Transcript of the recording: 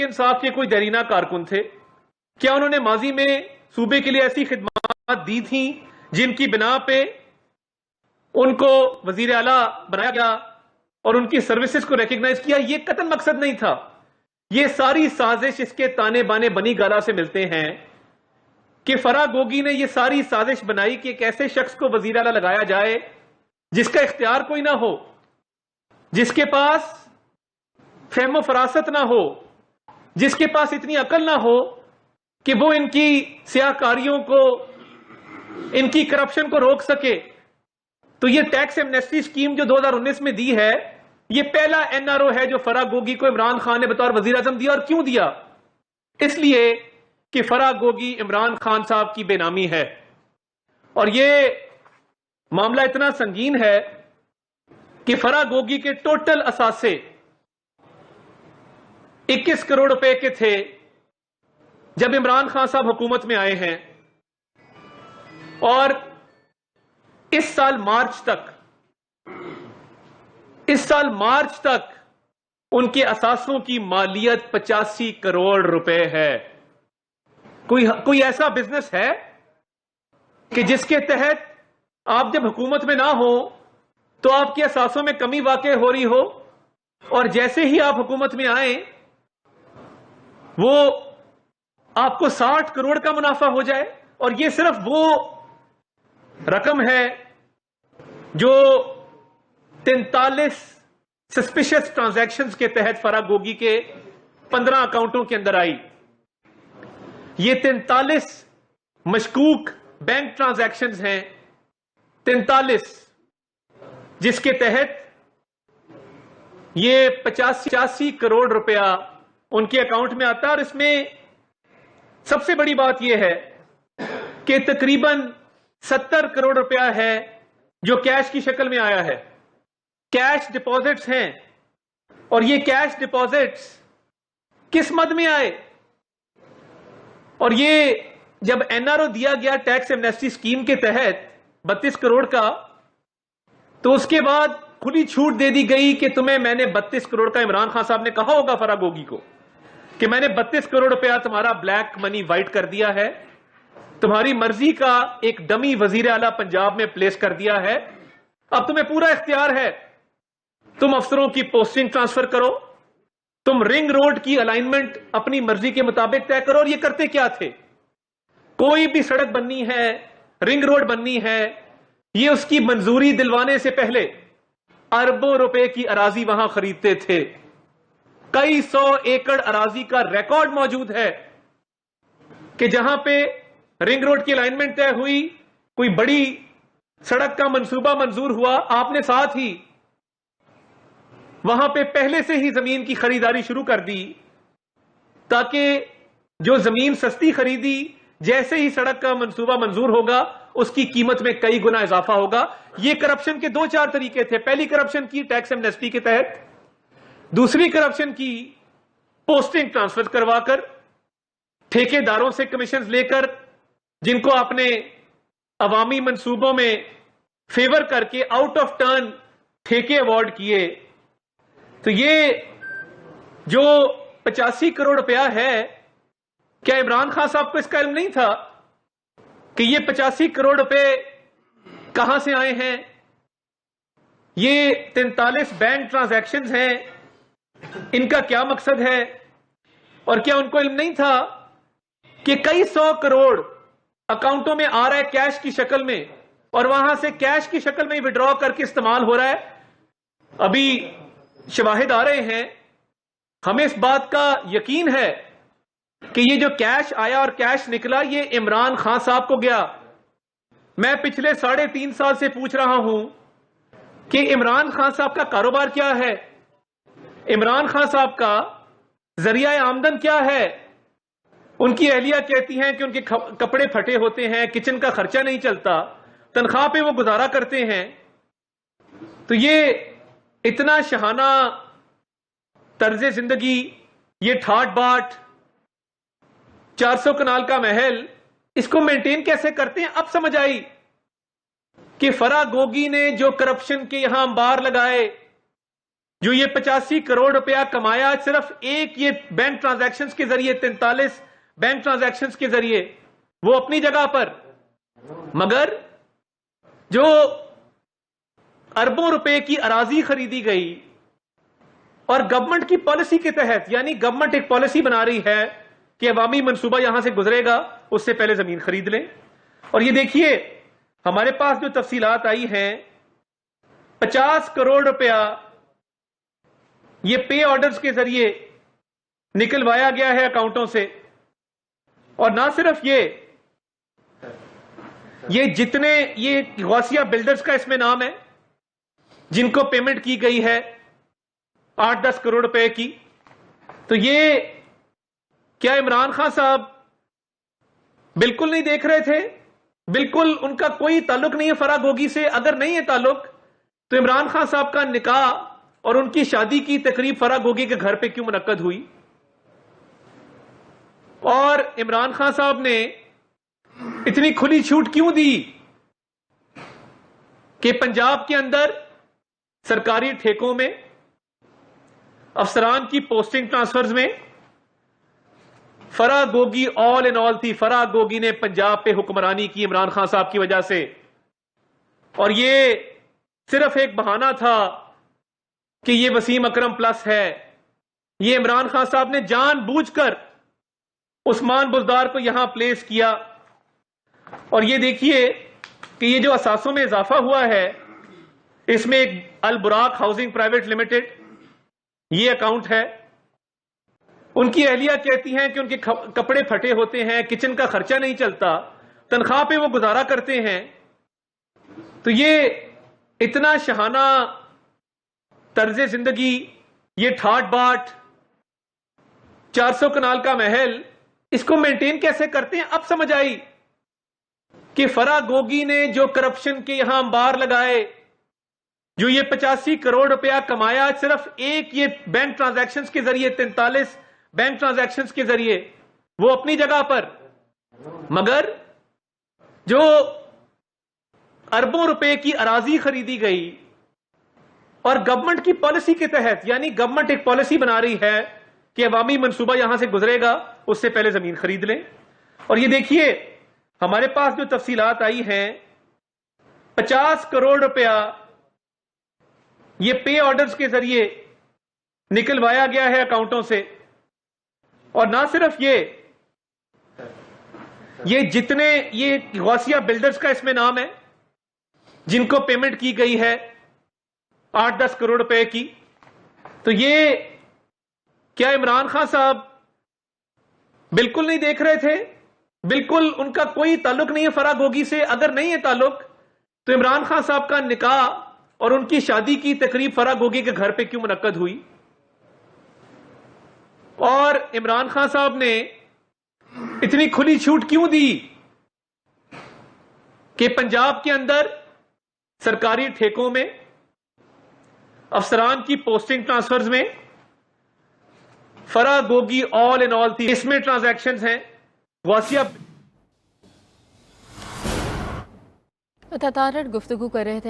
تحریک انصاف کے کوئی دیرینہ کارکن تھے؟ کیا انہوں نے ماضی میں صوبے کے لیے ایسی خدمات دی تھیں جن کی بنا پہ ان کو وزیر اعلیٰ بنایا گیا اور ان کی سروسز کو ریکگنائز کیا؟ یہ قطعاً مقصد نہیں تھا. یہ ساری سازش اس کے تانے بانے بنی گالا سے ملتے ہیں کہ فرح گوگی نے یہ ساری سازش بنائی کہ ایک ایسے شخص کو وزیر اعلیٰ لگایا جائے جس کا اختیار کوئی نہ ہو، جس کے پاس فہم و فراست نہ ہو، جس کے پاس اتنی عقل نہ ہو کہ وہ ان کی سیاہ کاریوں کو، ان کی کرپشن کو روک سکے. تو یہ ٹیکس ایمنیسٹی اسکیم جو 2019 میں دی ہے، یہ پہلا این آر او ہے جو فرح گوگی کو عمران خان نے بطور وزیر اعظم دیا. اور کیوں دیا؟ اس لیے کہ فرح گوگی عمران خان صاحب کی بے نامی ہے. اور یہ معاملہ اتنا سنگین ہے کہ فرح گوگی کے ٹوٹل اثاثے 21 کروڑ روپے کے تھے جب عمران خان صاحب حکومت میں آئے ہیں، اور اس سال مارچ تک ان کے اثاثوں کی مالیت 85 کروڑ روپے ہے. کوئی ایسا بزنس ہے کہ جس کے تحت آپ جب حکومت میں نہ ہو تو آپ کے اثاثوں میں کمی واقع ہو رہی ہو، اور جیسے ہی آپ حکومت میں آئیں وہ آپ کو 60 کروڑ کا منافع ہو جائے؟ اور یہ صرف وہ رقم ہے جو 43 سسپیشس ٹرانزیکشنز کے تحت فرح گوگی کے 15 اکاؤنٹوں کے اندر آئی. یہ 43 مشکوک بینک ٹرانزیکشنز ہیں، 43، جس کے تحت یہ 85 کروڑ روپیہ ان کے اکاؤنٹ میں آتا ہے. اور اس میں سب سے بڑی بات یہ ہے کہ تقریباً 70 کروڑ روپیہ ہے جو کیش کی شکل میں آیا ہے، کیش ڈپازٹس ہیں. اور یہ کیش ڈپازٹس کس مد میں آئے؟ اور یہ جب این آر او دیا گیا ٹیکس ایمنیسٹی اسکیم کے تحت 32 کروڑ کا، تو اس کے بعد کھلی چھوٹ دے دی گئی کہ میں نے 32 کروڑ کا، عمران خان صاحب نے کہا ہوگا فرح گوگی کو کہ میں نے 32 کروڑ روپیہ تمہارا بلیک منی وائٹ کر دیا ہے، تمہاری مرضی کا ایک ڈمی وزیر اعلیٰ پنجاب میں پلیس کر دیا ہے، اب تمہیں پورا اختیار ہے، تم افسروں کی پوسٹنگ ٹرانسفر کرو، تم رنگ روڈ کی الائنمنٹ اپنی مرضی کے مطابق طے کرو. اور یہ کرتے کیا تھے؟ کوئی بھی سڑک بننی ہے، رنگ روڈ بننی ہے، یہ اس کی منظوری دلوانے سے پہلے اربوں روپے کی اراضی وہاں خریدتے تھے. کئی 100 ایکڑ اراضی کا ریکارڈ موجود ہے کہ جہاں پہ رنگ روڈ کی الائنمنٹ طے ہوئی، کوئی بڑی سڑک کا منصوبہ منظور ہوا، آپ نے ساتھ ہی وہاں پہ پہلے سے ہی زمین کی خریداری شروع کر دی، تاکہ جو زمین سستی خریدی، جیسے ہی سڑک کا منصوبہ منظور ہوگا اس کی قیمت میں کئی گنا اضافہ ہوگا. یہ کرپشن کے 2-4 طریقے تھے. پہلی کرپشن کی ٹیکس ایمنیسٹی کے تحت، دوسری کرپشن کی پوسٹنگ ٹرانسفر کروا کر، ٹھیکے داروں سے کمیشنز لے کر، جن کو آپ نے عوامی منصوبوں میں فیور کر کے آؤٹ آف ٹرن ٹھیکے ایوارڈ کیے. تو یہ جو 85 کروڑ روپیہ ہے، کیا عمران خان صاحب کو اس کا علم نہیں تھا کہ یہ 85 کروڑ روپے کہاں سے آئے ہیں؟ یہ 43 بینک ٹرانزیکشنز ہیں، ان کا کیا مقصد ہے؟ اور کیا ان کو علم نہیں تھا کہ کئی 100 کروڑ اکاؤنٹوں میں آ رہا ہے کیش کی شکل میں، اور وہاں سے کیش کی شکل میں وڈرا کر کے استعمال ہو رہا ہے؟ ابھی شواہد آ رہے ہیں، ہمیں اس بات کا یقین ہے کہ یہ جو کیش آیا اور کیش نکلا، یہ عمران خان صاحب کو گیا. میں پچھلے 3.5 سال سے پوچھ رہا ہوں کہ عمران خان صاحب کا کاروبار کیا ہے، عمران خان صاحب کا ذریعہ آمدن کیا ہے. ان کی اہلیہ کہتی ہیں کہ ان کے کپڑے پھٹے ہوتے ہیں، کچن کا خرچہ نہیں چلتا، تنخواہ پہ وہ گزارا کرتے ہیں. تو یہ اتنا شہانہ طرز زندگی، یہ ٹھاٹ باٹ، 400 کنال کا محل، اس کو مینٹین کیسے کرتے ہیں؟ اب سمجھ آئی کہ فرح گوگی نے جو کرپشن کے یہاں انبار لگائے، جو یہ 85 کروڑ روپیہ کمایا صرف ایک یہ بینک ٹرانزیکشنز کے ذریعے، 43 بینک ٹرانزیکشنز کے ذریعے، وہ اپنی جگہ پر، مگر جو اربوں روپے کی اراضی خریدی گئی اور گورنمنٹ کی پالیسی کے تحت، یعنی گورنمنٹ ایک پالیسی بنا رہی ہے کہ عوامی منصوبہ یہاں سے گزرے گا، اس سے پہلے زمین خرید لیں. اور یہ دیکھیے ہمارے پاس جو تفصیلات آئی ہیں، 50 کروڑ روپیہ یہ پے آرڈرز کے ذریعے نکلوایا گیا ہے اکاؤنٹوں سے. اور نہ صرف یہ جتنے یہ غوثیہ بلڈرز کا اس میں نام ہے جن کو پیمنٹ کی گئی ہے 8-10 کروڑ روپے کی، تو یہ کیا عمران خان صاحب بالکل نہیں دیکھ رہے تھے؟ بالکل ان کا کوئی تعلق نہیں ہے فرح گوگی سے؟ اگر نہیں ہے تعلق تو عمران خان صاحب کا نکاح اور ان کی شادی کی تقریب فرح گوگی کے گھر پہ کیوں منعقد ہوئی؟ اور عمران خان صاحب نے اتنی کھلی چھوٹ کیوں دی کہ پنجاب کے اندر سرکاری ٹھیکوں میں، افسران کی پوسٹنگ ٹرانسفرز میں فرح گوگی آل ان آل تھی؟ فرح گوگی نے پنجاب پہ حکمرانی کی عمران خان صاحب کی وجہ سے، اور یہ صرف ایک بہانہ تھا کہ یہ وسیم اکرم پلس ہے. یہ عمران خان صاحب نے جان بوجھ کر عثمان بزدار کو یہاں پلیس کیا. اور یہ دیکھیے کہ یہ جو اثاثوں میں اضافہ ہوا ہے، اس میں ایک البراق ہاؤسنگ پرائیویٹ لمیٹڈ یہ اکاؤنٹ ہے. ان کی اہلیہ کہتی ہیں کہ ان کے کپڑے پھٹے ہوتے ہیں، کچن کا خرچہ نہیں چلتا، تنخواہ پہ وہ گزارا کرتے ہیں. تو یہ اتنا شہانہ طرز زندگی، یہ ٹھاٹ باٹ، 400 کنال کا محل، اس کو مینٹین کیسے کرتے ہیں؟ اب سمجھ آئی کہ فرح گوگی نے جو کرپشن کے یہاں انبار لگائے، جو یہ 85 کروڑ روپیہ کمایا صرف ایک یہ بینک ٹرانزیکشنز کے ذریعے، 43 بینک ٹرانزیکشنز کے ذریعے، وہ اپنی جگہ پر، مگر جو اربوں روپے کی اراضی خریدی گئی اور گورنمنٹ کی پالیسی کے تحت، یعنی گورنمنٹ ایک پالیسی بنا رہی ہے کہ عوامی منصوبہ یہاں سے گزرے گا، اس سے پہلے زمین خرید لیں. اور یہ دیکھیے ہمارے پاس جو تفصیلات آئی ہیں، 50 کروڑ روپیہ یہ پے آرڈرز کے ذریعے نکلوایا گیا ہے اکاؤنٹوں سے. اور نہ صرف یہ جتنے یہ غوثیہ بلڈرز کا اس میں نام ہے جن کو پیمنٹ کی گئی ہے 8-10 کروڑ روپے کی، تو یہ کیا عمران خان صاحب بالکل نہیں دیکھ رہے تھے؟ بالکل ان کا کوئی تعلق نہیں ہے فرح گوگی سے؟ اگر نہیں ہے تعلق تو عمران خان صاحب کا نکاح اور ان کی شادی کی تقریب فرح گوگی کے گھر پہ کیوں منعقد ہوئی؟ اور عمران خان صاحب نے اتنی کھلی چھوٹ کیوں دی کہ پنجاب کے اندر سرکاری ٹھیکوں میں، افسران کی پوسٹنگ ٹرانسفرز میں فرح گوگی آل ان آل تھی؟ اس میں ٹرانزیکشنز ہیں غوثیہ. تطارٹ گفتگو کر رہے تھے